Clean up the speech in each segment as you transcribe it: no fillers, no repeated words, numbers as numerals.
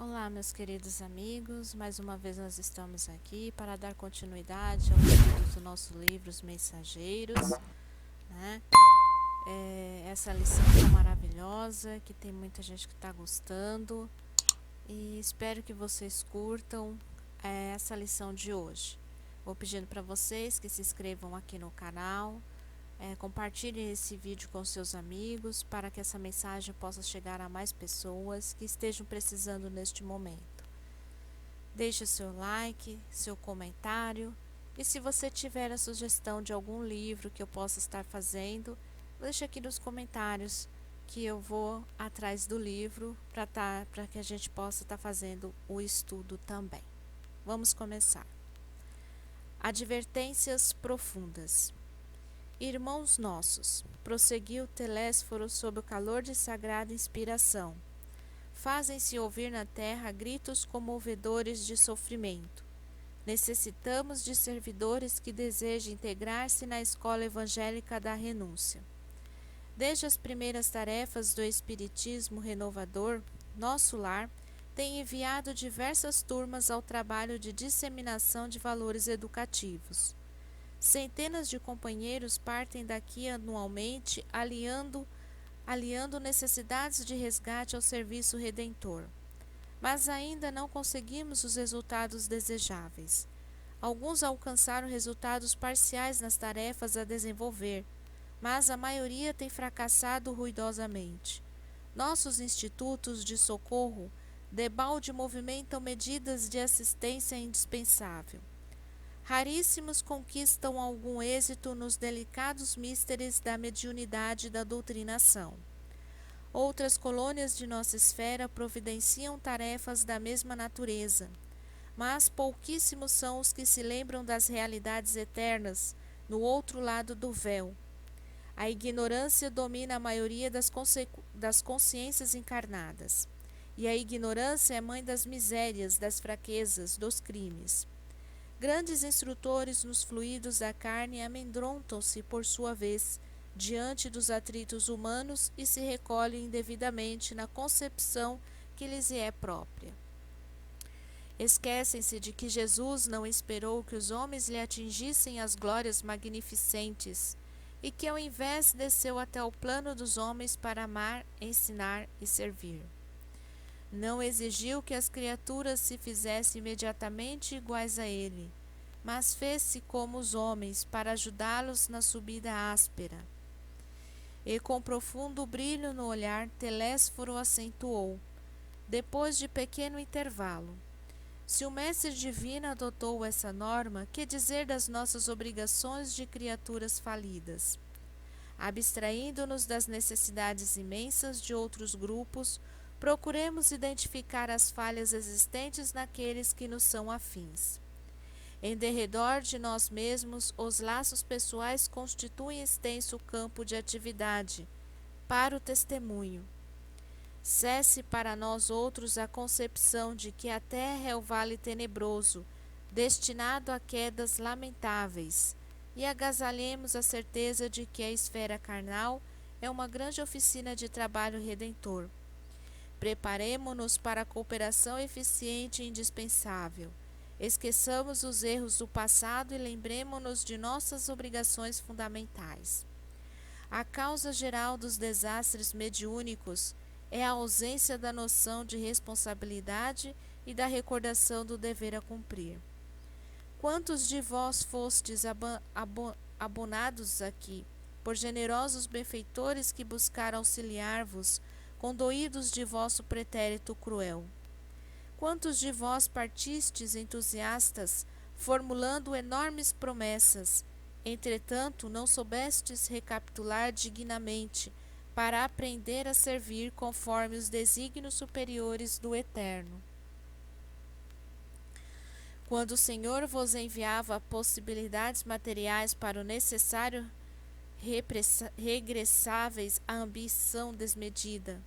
Olá, meus queridos amigos, mais uma vez nós estamos aqui para dar continuidade ao estudo do nosso livro Os Mensageiros, né? Essa lição está maravilhosa, que tem muita gente que está gostando e espero que vocês curtam essa lição de hoje. Vou pedindo para vocês que se inscrevam aqui no canal, compartilhem esse vídeo com seus amigos para que essa mensagem possa chegar a mais pessoas que estejam precisando neste momento. Deixe seu like, seu comentário e se você tiver a sugestão de algum livro que eu possa estar fazendo, deixe aqui nos comentários que eu vou atrás do livro para que a gente possa estar fazendo o estudo também. Vamos começar. Advertências profundas. Irmãos nossos, prosseguiu Telésforo sob o calor de sagrada inspiração, fazem-se ouvir na terra gritos comovedores de sofrimento. Necessitamos de servidores que desejem integrar-se na escola evangélica da renúncia. Desde as primeiras tarefas do Espiritismo renovador, nosso lar tem enviado diversas turmas ao trabalho de disseminação de valores educativos. Centenas de companheiros partem daqui anualmente, aliando necessidades de resgate ao serviço redentor. Mas ainda não conseguimos os resultados desejáveis. Alguns alcançaram resultados parciais nas tarefas a desenvolver, mas a maioria tem fracassado ruidosamente. Nossos institutos de socorro debalde movimentam medidas de assistência indispensável. Raríssimos conquistam algum êxito nos delicados místeres da mediunidade e da doutrinação. Outras colônias de nossa esfera providenciam tarefas da mesma natureza, mas pouquíssimos são os que se lembram das realidades eternas no outro lado do véu. A ignorância domina a maioria das consciências encarnadas, e a ignorância é mãe das misérias, das fraquezas, dos crimes. Grandes instrutores nos fluidos da carne amedrontam-se, por sua vez, diante dos atritos humanos e se recolhem indevidamente na concepção que lhes é própria. Esquecem-se de que Jesus não esperou que os homens lhe atingissem as glórias magnificentes e que, ao invés, desceu até o plano dos homens para amar, ensinar e servir. Não exigiu que as criaturas se fizessem imediatamente iguais a ele, mas fez-se como os homens para ajudá-los na subida áspera. E com profundo brilho no olhar, Telésforo acentuou, depois de pequeno intervalo: se o Mestre Divino adotou essa norma, que dizer das nossas obrigações de criaturas falidas? Abstraindo-nos das necessidades imensas de outros grupos, procuremos identificar as falhas existentes naqueles que nos são afins. Em derredor de nós mesmos, os laços pessoais constituem extenso campo de atividade para o testemunho. Cesse para nós outros a concepção de que a terra é o vale tenebroso, destinado a quedas lamentáveis, e agasalhemos a certeza de que a esfera carnal é uma grande oficina de trabalho redentor. Preparemo-nos para a cooperação eficiente e indispensável. Esqueçamos os erros do passado e lembremo-nos de nossas obrigações fundamentais. A causa geral dos desastres mediúnicos é a ausência da noção de responsabilidade e da recordação do dever a cumprir. Quantos de vós fostes abonados aqui, por generosos benfeitores que buscaram auxiliar-vos, condoídos de vosso pretérito cruel? Quantos de vós partistes entusiastas, formulando enormes promessas, entretanto não soubestes recapitular dignamente, para aprender a servir conforme os desígnios superiores do Eterno? Quando o Senhor vos enviava possibilidades materiais para o necessário, regressáveis à ambição desmedida,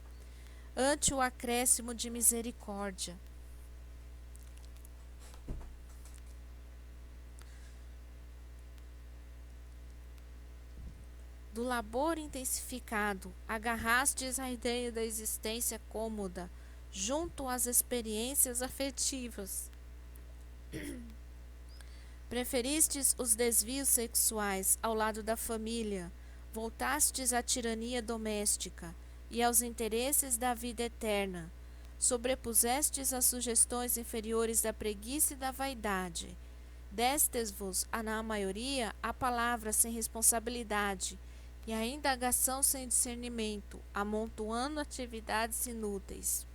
ante o acréscimo de misericórdia. Do labor intensificado, agarrastes à ideia da existência cômoda, junto às experiências afetivas. Preferistes os desvios sexuais ao lado da família, voltastes à tirania doméstica e aos interesses da vida eterna, sobrepusestes as sugestões inferiores da preguiça e da vaidade, destes-vos, na maioria, a palavra sem responsabilidade e a indagação sem discernimento, amontoando atividades inúteis.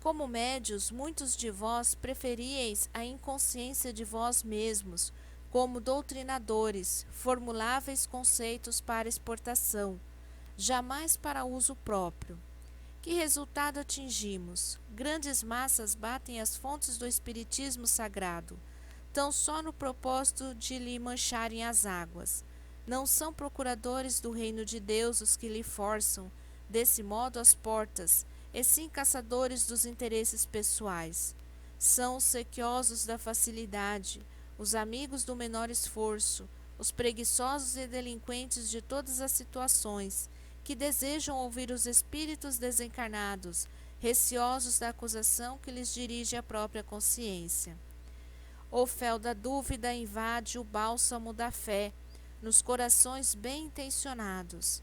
Como médios, muitos de vós preferíeis a inconsciência de vós mesmos, como doutrinadores, formuláveis conceitos para exportação, jamais para uso próprio. Que resultado atingimos? Grandes massas batem as fontes do espiritismo sagrado, tão só no propósito de lhe mancharem as águas. Não são procuradores do reino de Deus os que lhe forçam, desse modo, as portas, e sim caçadores dos interesses pessoais. São os sequiosos da facilidade, os amigos do menor esforço, os preguiçosos e delinquentes de todas as situações, que desejam ouvir os espíritos desencarnados, receosos da acusação que lhes dirige a própria consciência. O fel da dúvida invade o bálsamo da fé, nos corações bem intencionados.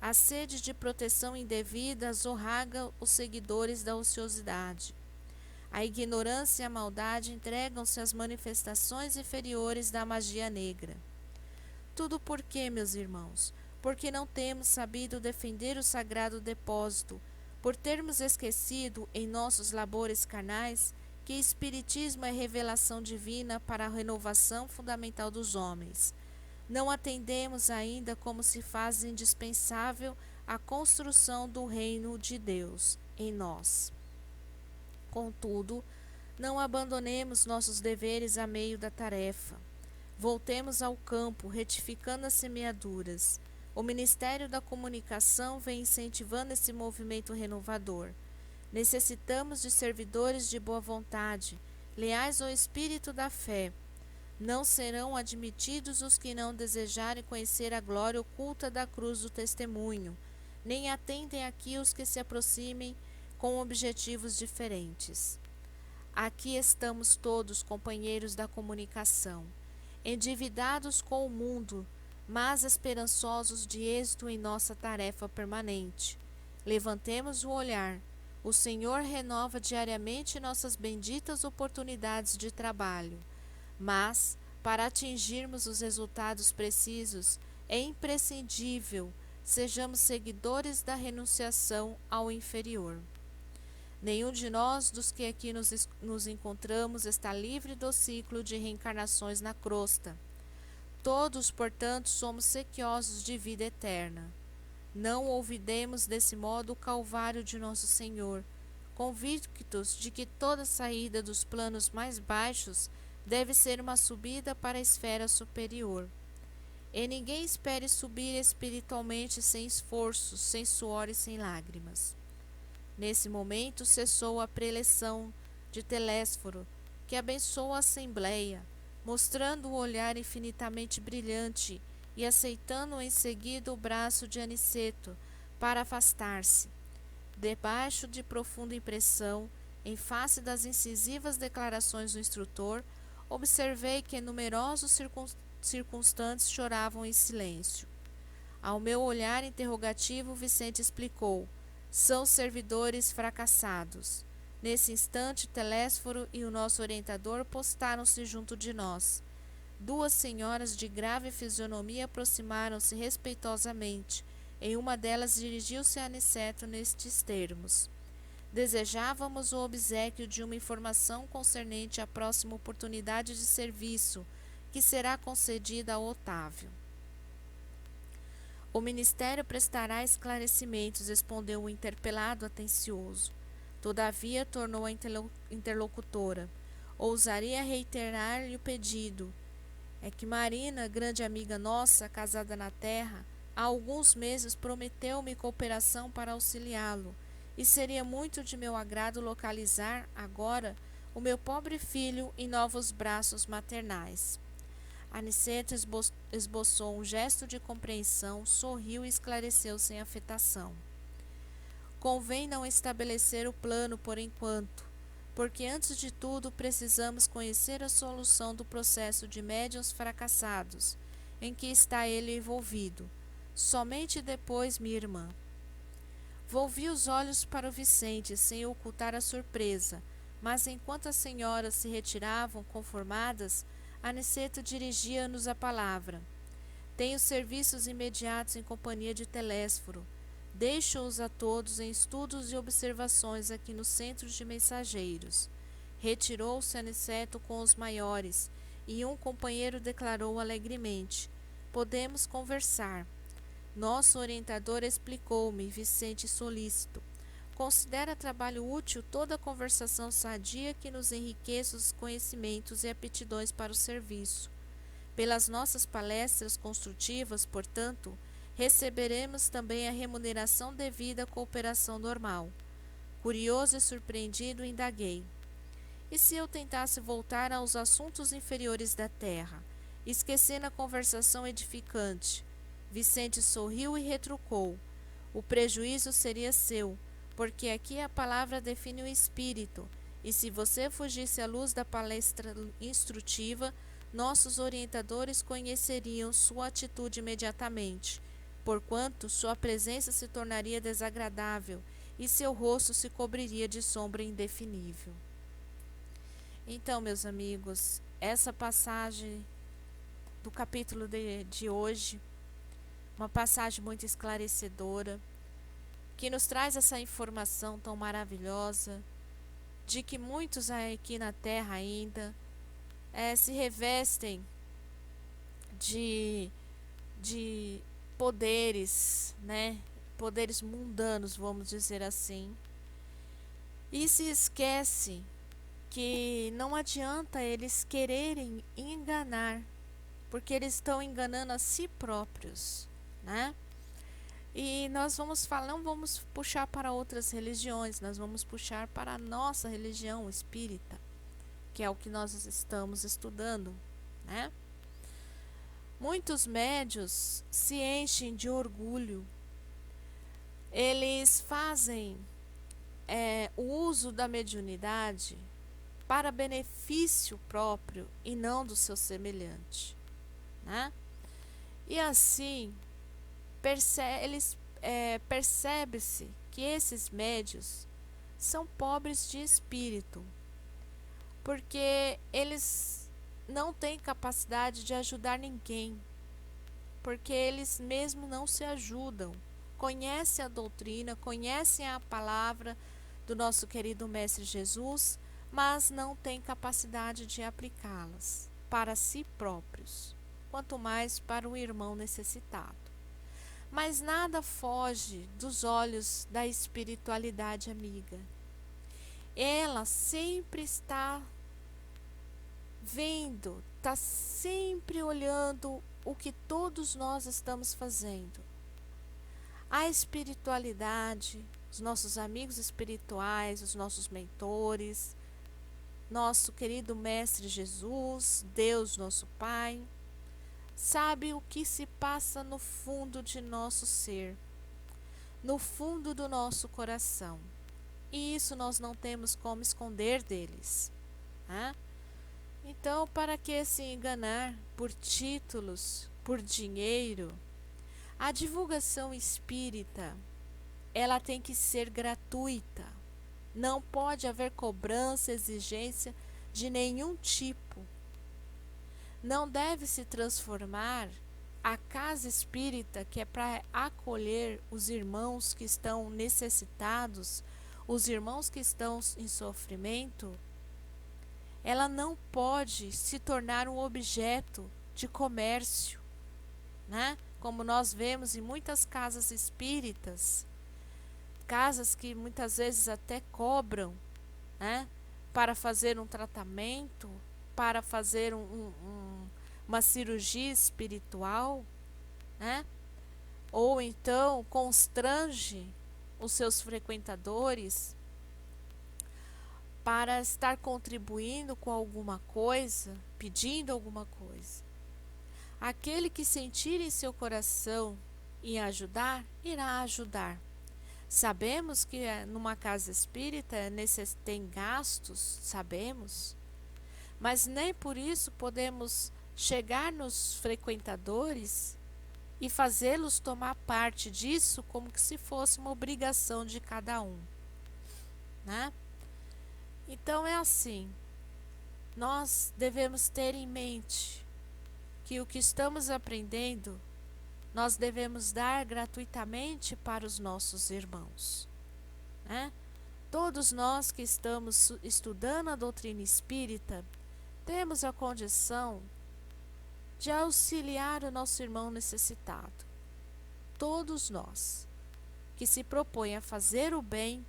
A sede de proteção indevida zorraga os seguidores da ociosidade. A ignorância e a maldade entregam-se às manifestações inferiores da magia negra. Tudo por quê, meus irmãos? Porque não temos sabido defender o sagrado depósito, por termos esquecido, em nossos labores carnais, que Espiritismo é revelação divina para a renovação fundamental dos homens. Não atendemos ainda como se faz indispensável a construção do reino de Deus em nós. Contudo, não abandonemos nossos deveres a meio da tarefa. Voltemos ao campo, retificando as semeaduras. O Ministério da Comunicação vem incentivando esse movimento renovador. Necessitamos de servidores de boa vontade, leais ao espírito da fé. Não serão admitidos os que não desejarem conhecer a glória oculta da cruz do testemunho, nem atendem aqui os que se aproximem com objetivos diferentes. Aqui estamos todos, companheiros da comunicação, endividados com o mundo, mas esperançosos de êxito em nossa tarefa permanente. Levantemos o olhar. O Senhor renova diariamente nossas benditas oportunidades de trabalho. Mas, para atingirmos os resultados precisos, é imprescindível sejamos seguidores da renunciação ao inferior. Nenhum de nós, dos que aqui nos encontramos, está livre do ciclo de reencarnações na crosta. Todos, portanto, somos sequiosos de vida eterna. Não olvidemos desse modo o calvário de nosso Senhor, convictos de que toda saída dos planos mais baixos deve ser uma subida para a esfera superior. E ninguém espere subir espiritualmente sem esforços, sem suor e sem lágrimas. Nesse momento cessou a preleção de Telésforo, que abençoou a assembleia, mostrando o olhar infinitamente brilhante e aceitando em seguida o braço de Aniceto para afastar-se. Debaixo de profunda impressão, em face das incisivas declarações do instrutor, observei que numerosos circunstantes choravam em silêncio. Ao meu olhar interrogativo, Vicente explicou: são servidores fracassados. Nesse instante, Telésforo e o nosso orientador postaram-se junto de nós. Duas senhoras de grave fisionomia aproximaram-se respeitosamente. Em uma delas dirigiu-se a Aniceto nestes termos: desejávamos o obséquio de uma informação concernente à próxima oportunidade de serviço, que será concedida a Otávio. O Ministério prestará esclarecimentos, respondeu o interpelado atencioso. Todavia, tornou a interlocutora, ousaria reiterar-lhe o pedido. É que Marina, grande amiga nossa, casada na terra, há alguns meses prometeu-me cooperação para auxiliá-lo, e seria muito de meu agrado localizar, agora, o meu pobre filho em novos braços maternais. Aniceto esboçou um gesto de compreensão, sorriu e esclareceu sem afetação. convém não estabelecer o plano por enquanto, porque antes de tudo precisamos conhecer a solução do processo de médiuns fracassados, em que está ele envolvido. Somente depois, minha irmã. Volvi os olhos para o Vicente, sem ocultar a surpresa, mas enquanto as senhoras se retiravam conformadas, Aniceto dirigia-nos a palavra. Tenho serviços imediatos em companhia de Telésforo. Deixo-os a todos em estudos e observações aqui no centro de mensageiros. Retirou-se Aniceto com os maiores, e um companheiro declarou alegremente: podemos conversar. Nosso orientador explicou-me, Vicente solícito. Considera trabalho útil toda conversação sadia que nos enriqueça os conhecimentos e aptidões para o serviço. Pelas nossas palestras construtivas, portanto, receberemos também a remuneração devida à cooperação normal. Curioso e surpreendido, indaguei. E se eu tentasse voltar aos assuntos inferiores da terra, esquecendo a conversação edificante? Vicente sorriu e retrucou. O prejuízo seria seu, porque aqui a palavra define o espírito, e se você fugisse à luz da palestra instrutiva, nossos orientadores conheceriam sua atitude imediatamente, porquanto sua presença se tornaria desagradável e seu rosto se cobriria de sombra indefinível. Então, meus amigos, essa passagem do capítulo de hoje, uma passagem muito esclarecedora, que nos traz essa informação tão maravilhosa de que muitos aqui na Terra ainda se revestem de poderes, né? Poderes mundanos, vamos dizer assim, e se esquece que não adianta eles quererem enganar, porque eles estão enganando a si próprios, né? E nós vamos falar, não vamos puxar para outras religiões, nós vamos puxar para a nossa religião espírita, que é o que nós estamos estudando, né? Muitos médios se enchem de orgulho, eles fazem o uso da mediunidade para benefício próprio e não do seu semelhante, né? E assim percebe-se que esses médios são pobres de espírito, porque eles não têm capacidade de ajudar ninguém, porque eles mesmos não se ajudam, conhecem a doutrina, conhecem a palavra do nosso querido Mestre Jesus, mas não têm capacidade de aplicá-las para si próprios, quanto mais para o irmão necessitado. Mas nada foge dos olhos da espiritualidade amiga. Ela sempre está vendo, está sempre olhando o que todos nós estamos fazendo. A espiritualidade, os nossos amigos espirituais, os nossos mentores, nosso querido Mestre Jesus, Deus nosso Pai, sabe o que se passa no fundo de nosso ser, no fundo do nosso coração. E isso nós não temos como esconder deles, né? Então, para que se enganar por títulos, por dinheiro? A divulgação espírita, ela tem que ser gratuita. Não pode haver cobrança, exigência de nenhum tipo. Não deve se transformar a casa espírita, que é para acolher os irmãos que estão necessitados, os irmãos que estão em sofrimento, ela não pode se tornar um objeto de comércio, né? Como nós vemos em muitas casas espíritas, casas que muitas vezes até cobram, né? Para fazer um tratamento, para fazer uma cirurgia espiritual, né? Ou então constrange os seus frequentadores para estar contribuindo com alguma coisa, pedindo alguma coisa. Aquele que sentir em seu coração em ajudar, irá ajudar. Sabemos que numa casa espírita tem gastos, sabemos, mas nem por isso podemos chegar nos frequentadores e fazê-los tomar parte disso como que se fosse uma obrigação de cada um, né? Então é assim, nós devemos ter em mente que o que estamos aprendendo nós devemos dar gratuitamente para os nossos irmãos, né? Todos nós que estamos estudando a doutrina espírita temos a condição de auxiliar o nosso irmão necessitado. Todos nós que se propõem a fazer o bem,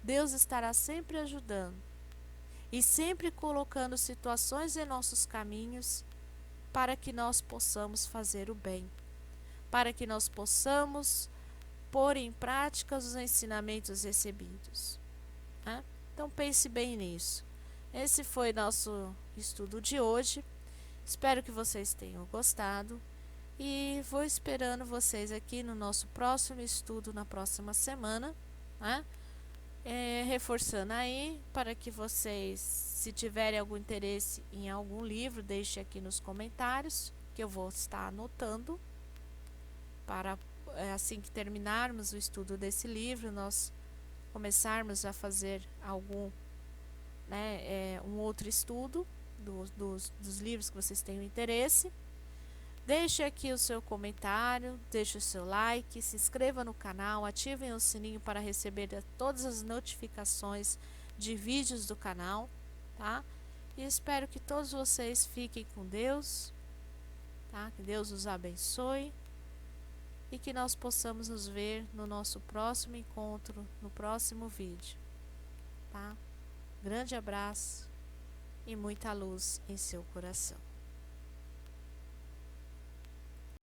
Deus estará sempre ajudando e sempre colocando situações em nossos caminhos para que nós possamos fazer o bem, para que nós possamos pôr em prática os ensinamentos recebidos, né? Então pense bem nisso. Esse foi nosso estudo de hoje. Espero que vocês tenham gostado e vou esperando vocês aqui no nosso próximo estudo na próxima semana, né? Reforçando aí para que vocês, se tiverem algum interesse em algum livro, deixe aqui nos comentários que eu vou estar anotando para assim que terminarmos o estudo desse livro, nós começarmos a fazer algum, né, um outro estudo dos livros que vocês tenham interesse. Deixe aqui o seu comentário, deixe o seu like, se inscreva no canal, ativem o sininho para receber todas as notificações de vídeos do canal, tá? E espero que todos vocês fiquem com Deus, tá? Que Deus os abençoe e que nós possamos nos ver no nosso próximo encontro, no próximo vídeo, tá? Grande abraço e muita luz em seu coração.